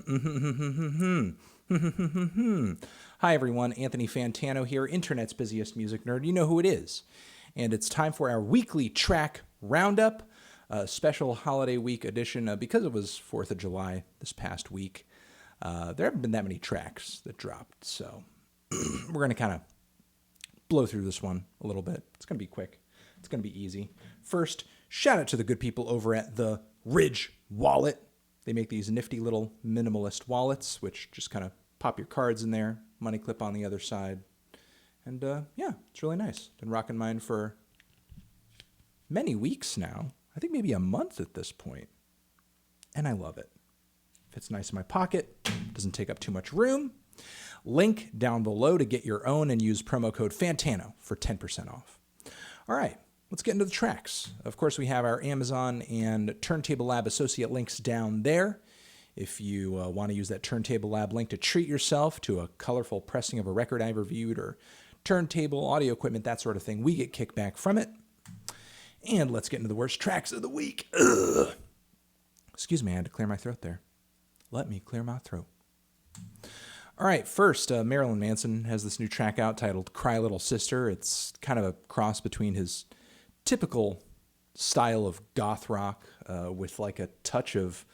Hi everyone, Anthony Fantano here, internet's busiest music nerd. You know who it is. And it's time for our weekly track Roundup, a special holiday week edition. Because it was 4th of July this past week, there haven't been that many tracks that dropped. So we're going to kind of blow through this one a little bit. It's going to be quick. It's going to be easy. First, shout out to the good people over at the Ridge Wallet. They make these nifty little minimalist wallets, which just kind of pop your cards in there, money clip on the other side. And yeah, it's really nice. Been rocking mine for many weeks now. I think maybe a month at this point. And I love it. Fits nice in my pocket. Doesn't take up too much room. Link down below to get your own and use promo code FANTANO for 10% off. All right. Let's get into the tracks. Of course, we have our Amazon and Turntable Lab associate links down there. If you want to use that Turntable Lab link to treat yourself to a colorful pressing of a record I reviewed or turntable, audio equipment, that sort of thing, we get kickback from it. And let's get into the worst tracks of the week. Ugh. Excuse me, I had to clear my throat there. Let me clear my throat. All right, first, Marilyn Manson has this new track out titled Cry Little Sister. It's kind of a cross between his typical style of goth rock with like a touch of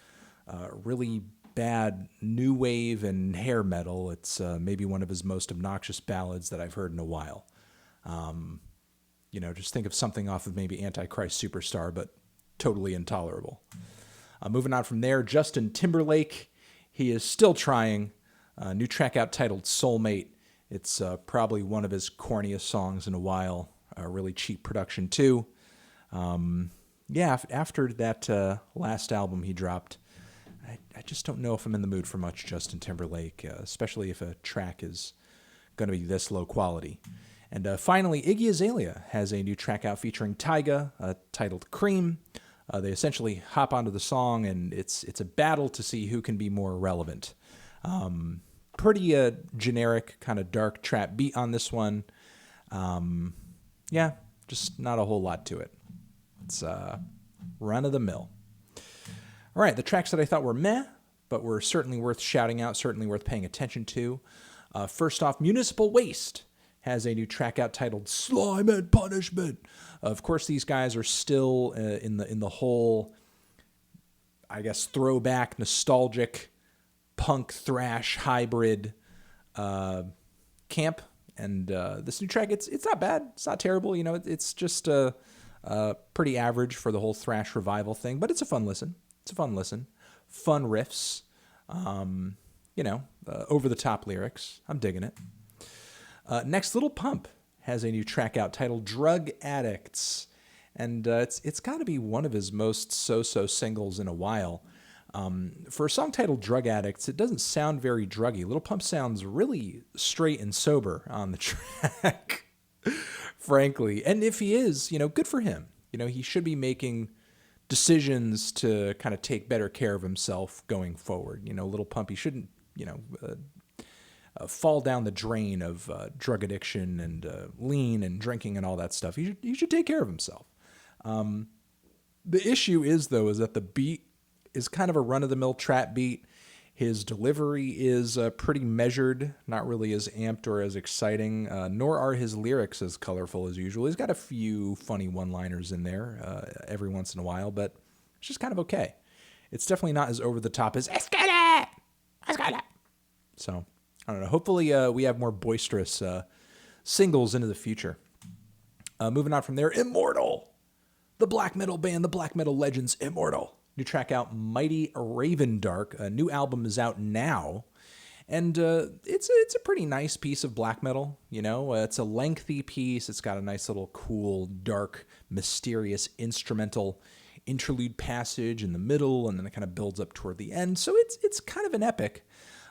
really bad new wave and hair metal. It's maybe one of his most obnoxious ballads that I've heard in a while. Just think of something off of maybe Antichrist Superstar, but totally intolerable. Moving on from there, Justin Timberlake. He is still trying. New track out titled Soulmate. It's probably one of his corniest songs in a while. Really cheap production too. After that last album he dropped, I just don't know if I'm in the mood for much Justin Timberlake, especially if a track is going to be this low quality. And finally, Iggy Azalea has a new track out featuring Tyga, titled Kream. They essentially hop onto the song, and it's a battle to see who can be more relevant. Pretty generic, kind of dark trap beat on this one. Just not a whole lot to it. It's run of the mill. All right, the tracks that I thought were meh, but were certainly worth shouting out, certainly worth paying attention to. First off, Municipal Waste has a new track out titled Slime and Punishment. Of course, these guys are still in the whole, I guess, throwback, nostalgic, punk thrash hybrid camp. And this new track, it's not bad. It's not terrible. It's just pretty average for the whole thrash revival thing, but it's a fun listen. Fun riffs. Over-the-top lyrics. I'm digging it. Next, Little Pump has a new track out titled Drug Addicts. And it's got to be one of his most so-so singles in a while. For a song titled Drug Addicts, it doesn't sound very druggy. Little Pump sounds really straight and sober on the track, frankly. And if he is, good for him. He should be making decisions to kind of take better care of himself going forward. Little Pump, he shouldn't, fall down the drain of drug addiction and lean and drinking and all that stuff. He should take care of himself. The issue is that the beat is kind of a run-of-the-mill trap beat. His delivery is pretty measured, not really as amped or as exciting, nor are his lyrics as colorful as usual. He's got a few funny one-liners in there every once in a while, but it's just kind of okay. It's definitely not as over-the-top as Let's get it! So, I don't know. Hopefully we have more boisterous singles into the future. Moving on from there, Immortal. The black metal band, the black metal legends, Immortal. New track out, Mighty Ravendark. A new album is out now, and it's a pretty nice piece of black metal. It's a lengthy piece. It's got a nice little cool, dark, mysterious instrumental interlude passage in the middle, and then it kind of builds up toward the end. So it's kind of an epic.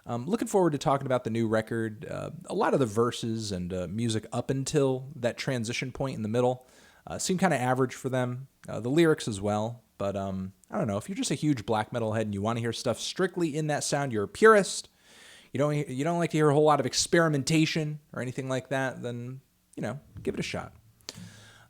Looking forward to talking about the new record. A lot of the verses and music up until that transition point in the middle seem kind of average for them. The lyrics as well. But I don't know. If you're just a huge black metal head and you want to hear stuff strictly in that sound, you're a purist. You don't like to hear a whole lot of experimentation or anything like that. Then give it a shot.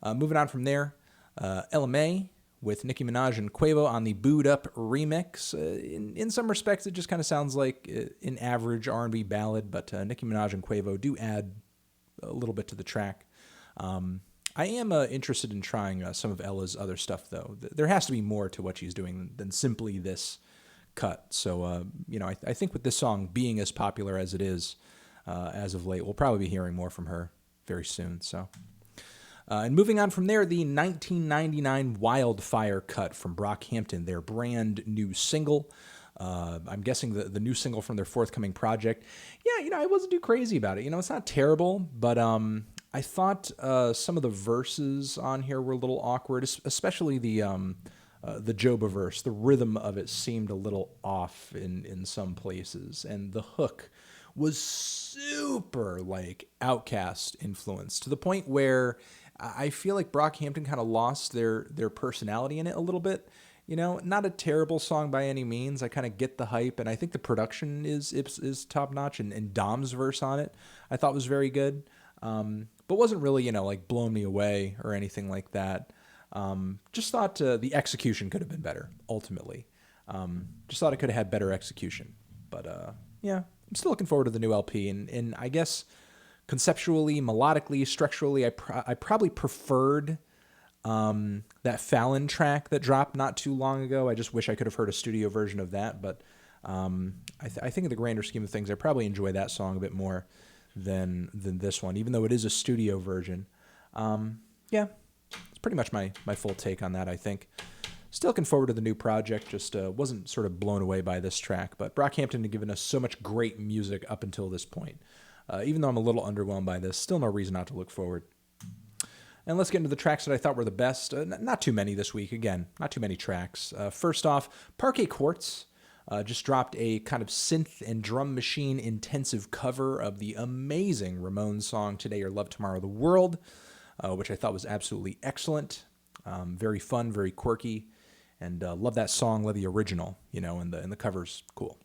Moving on from there, LMA with Nicki Minaj and Quavo on the Boo'd Up remix. In some respects, it just kind of sounds like an average R&B ballad, but Nicki Minaj and Quavo do add a little bit to the track. I am interested in trying some of Ella's other stuff, though. There has to be more to what she's doing than simply this cut. So, I think with this song being as popular as it is as of late, we'll probably be hearing more from her very soon. So, and moving on from there, the 1999 Wildfire cut from Brockhampton, their brand new single. I'm guessing the new single from their forthcoming project. Yeah, I wasn't too crazy about it. It's not terrible, but I thought some of the verses on here were a little awkward, especially the Joba verse. The rhythm of it seemed a little off in some places, and the hook was super Outkast influenced, to the point where I feel like Brockhampton kind of lost their personality in it a little bit. Not a terrible song by any means. I kind of get the hype, and I think the production is top notch, and Dom's verse on it I thought was very good, but wasn't really blown me away or anything like that. Just thought the execution could have been better. Ultimately, just thought it could have had better execution. But yeah, I'm still looking forward to the new LP, and I guess conceptually, melodically, structurally, I probably preferred that Fallon track that dropped not too long ago. I just wish I could have heard a studio version of that, but I think in the grander scheme of things, I probably enjoy that song a bit more than this one, even though it is a studio version. Yeah, it's pretty much my full take on that, I think. Still looking forward to the new project, just wasn't sort of blown away by this track, but Brockhampton had given us so much great music up until this point. Even though I'm a little underwhelmed by this, still no reason not to look forward. And let's get into the tracks that I thought were the best. Not too many this week. Again, not too many tracks. First off, Parquet Quartz just dropped a kind of synth and drum machine intensive cover of the amazing Ramones song Today Your Love, Tomorrow the World, which I thought was absolutely excellent. Very fun, very quirky, and love that song, love the original, and the cover's cool.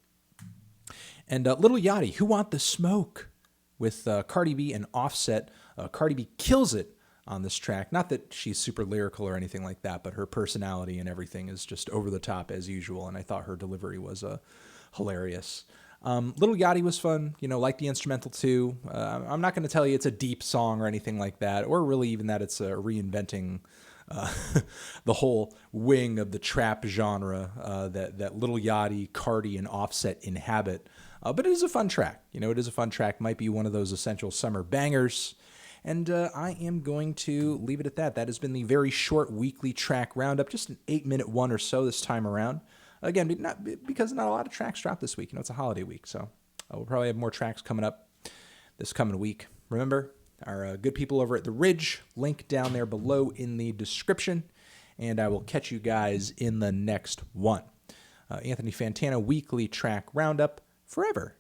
And Little Yachty, Who Want the Smoke, with Cardi B and Offset. Cardi B kills it on this track. Not that she's super lyrical or anything like that, but her personality and everything is just over the top as usual, and I thought her delivery was hilarious. Little Yachty was fun, like the instrumental too. I'm not going to tell you it's a deep song or anything like that, or really even that it's reinventing the whole wing of the trap genre that Little Yachty, Cardi, and Offset inhabit. But it is a fun track. It is a fun track. Might be one of those essential summer bangers. And I am going to leave it at that. That has been the very short weekly track roundup, just an 8-minute one or so this time around. Again, because not a lot of tracks dropped this week. It's a holiday week, so we'll probably have more tracks coming up this coming week. Remember, our good people over at The Ridge, link down there below in the description, and I will catch you guys in the next one. Anthony Fantano, weekly track roundup, forever